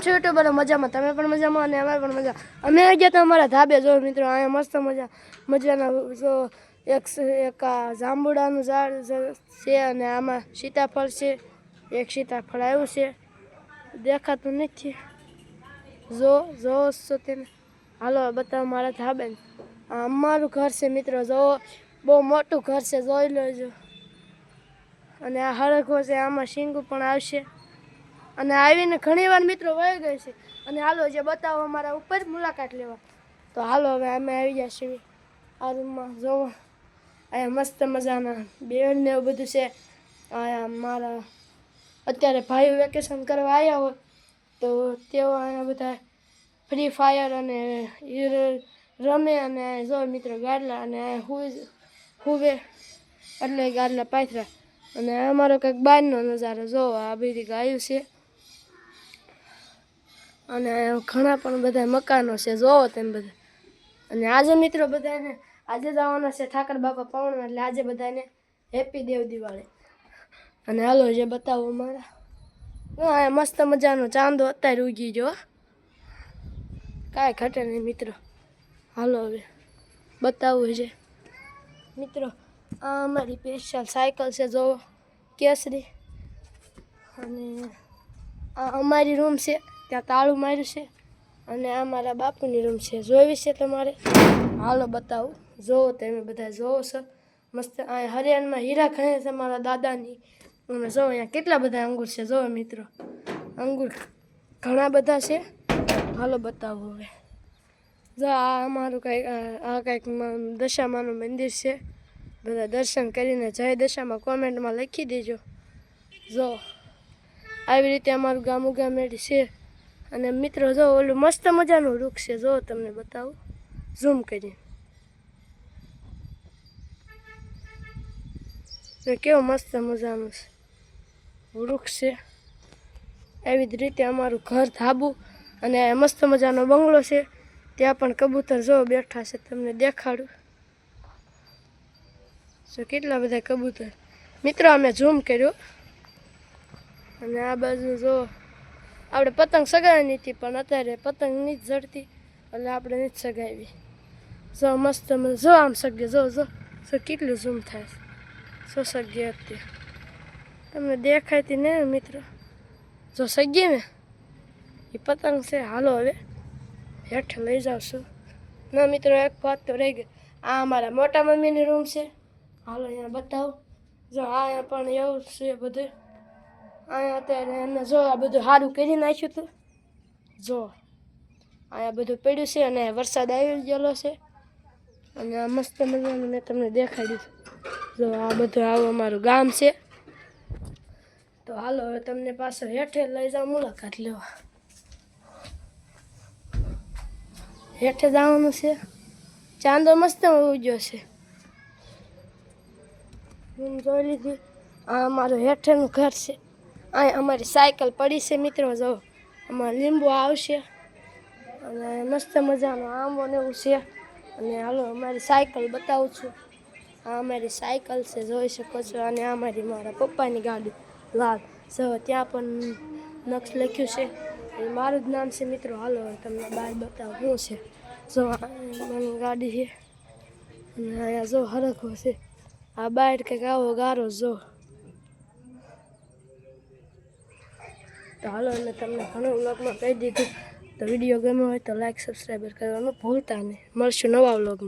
છો યુટ્યુબર મજામાં? તમે પણ મજામાં અને અમે પણ મજા. અમે આવી ગયા હતા અમારા ધાબે. જો મિત્રો અહીંયા મસ્ત મજાના જો એક જાંબુડાનું ઝાડ છે અને આમાં સીતાફળ છે. એક સીતાફળ આવ્યું છે, દેખાતું નથી. જો છો તેને. હાલો બતાવો મારા ધાબે. અમારું ઘર છે મિત્રો. જો બહુ મોટું ઘર છે, જોઈ લેજો. અને આ હરખો છે, આમાં શીંગું પણ આવશે. અને આવીને ઘણી વાર મિત્રો વહી ગઈ છે. અને હાલો જે બતાવો અમારા ઉપર મુલાકાત લેવા. તો હાલો હવે અમે આવી ગયા છીએ આ રૂમમાં. જોવો અહીંયા મસ્ત મજાના બેડ ને એવું બધું છે. અહીંયા મારા અત્યારે ભાઈઓ વેકેશન કરવા આવ્યા હોય તો તેઓ અહીંયા બધા ફ્રી ફાયર અને રમે. અને જો મિત્રો ગાડલા અને હુવે એટલે ગાડલા પાથરા. અને અમારો કંઈક બહારનો નજારો જો આ બધી ગાયું છે. અને ઘણા પણ બધા મકાનો છે, જોવો તેમ બધા. અને આજે મિત્રો બધાને આજે જવાના છે ઠાકર બાપા પવનમાં, એટલે આજે બધાને હેપી દેવ દિવાળી. અને હાલો જે બતાવો મારા અહીંયા મસ્ત મજાનો ચાંદો અત્યારે ઉગી ગયો, કાંઈ ઘટે નહીં મિત્રો. હાલો હવે બતાવવું છે મિત્રો. આ અમારી સ્પેશિયલ સાયકલ છે, જોવો કેસરી. અને આ અમારી રૂમ છે, ત્યાં તાળું માર્યું છે. અને આ મારા બાપુની રૂમ છે, જોવી છે તમારે? હાલો બતાવું. જોવો તમે બધા જોવો છો મસ્ત. આ હરિયાણમાં હીરા ખણે છે મારા દાદાની. અને જો અહીંયા કેટલા બધા અંગૂર છે, જોવો મિત્રો. અંગૂર ઘણા બધા છે. હાલો બતાવો હવે. જો આ અમારું કંઈક દશામાનું મંદિર છે. બધા દર્શન કરીને જય દશામાં કોમેન્ટમાં લખી દેજો. જો આવી રીતે અમારું ગામેડી છે. અને મિત્રો જો ઓલું મસ્ત મજાનું વૃક્ષ છે, જો તમને બતાવું ઝૂમ કરીને. કેવું મસ્ત મજાનું વૃક્ષ છે. એવી જ રીતે અમારું ઘર ધાબુ. અને મસ્ત મજાનો બંગલો છે, ત્યાં પણ કબૂતર જો બેઠા છે, તમને દેખાડું. જો કેટલા બધા કબૂતર મિત્રો. અમે ઝૂમ કર્યો. અને આ બાજુ જો આપણે પતંગ સગાવી હતી, પણ અત્યારે પતંગ નથી જડતી એટલે આપણે નથી સગાવી. જો મસ્ત જો આમ સગે જો કેટલું ઝૂમ થાય છે. સગે અત્યારે તમને દેખાયતી ને મિત્રો. જો સગી ને એ પતંગ છે. હાલો હવે હેઠે લઈ જાવશું. ના મિત્રો એક વાત તો રહી ગઈ. આ અમારા મોટા મમ્મીની રૂમ છે. હાલો અહીંયા બતાવો. જો અહીંયા પણ એવું છે બધું. અહીંયા અત્યારે એને જો આ બધું સારું કરી નાખ્યું હતું. જો અહીંયા બધું પડ્યું છે અને વરસાદ આવી ગયેલો છે. અને આ મસ્ત મજાનું મેં તમને દેખાડ્યું. જો આ બધું આવું અમારું ગામ છે. તો હાલો હવે તમને પાછળ હેઠે લઈ જાઓ મુલાકાત લેવા. હેઠે જવાનું છે. ચાંદો મસ્ત ઉગ્યો છે. હું જોઈ લીધી. આ અમારું હેઠેનું ઘર છે. અહીંયા અમારી સાયકલ પડી છે મિત્રો. જો આમાં લીંબુ આવશે અને મસ્ત મજાનો આંબો ને એવું છે. અને હાલો અમારી સાયકલ બતાવું છું. આ અમારી સાયકલ છે, જોઈ શકો છો. અને આ મારા પપ્પાની ગાડી લાલ. જો ત્યાં પણ નક્ષ લખ્યું છે, એ મારું જ નામ છે મિત્રો. હાલો તમને બહાર બતાવું શું છે. જો મારી ગાડી છે. અને અહીંયા જો હરખો છે. આ બહાર કંઈક આવો ગારો જો. તો હાલો મેં તમને ઘણું વ્લોગમાં કહી દીધું. તો વિડીયો ગમ્યો હોય તો લાઈક સબસ્ક્રાઈબર કરવાનું ભૂલતા નહીં. મળશું નવા વ્લોગમાં.